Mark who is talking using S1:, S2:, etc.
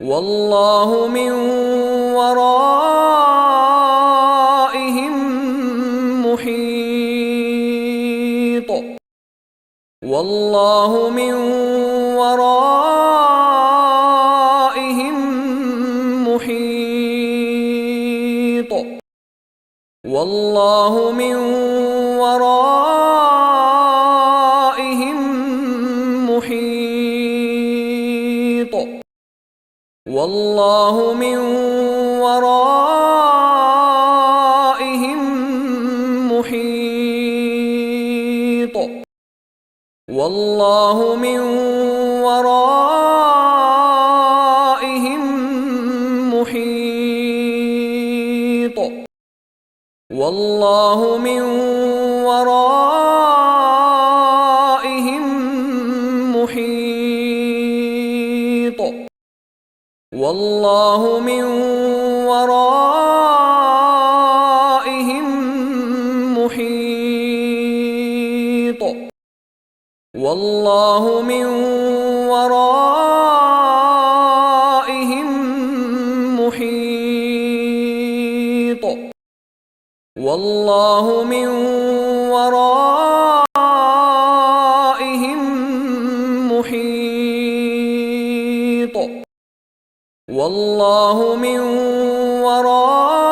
S1: والله من ورائهم محيط. والله من ورائهم محيط. والله من ورائهم محيط. والله من ورائهم محيط. والله من ورائهم محيط. والله من ورائهم محيط. والله من ورائهم محيط. والله من ورائهم محيط. والله من ورائهم محيط. والله من ورائهم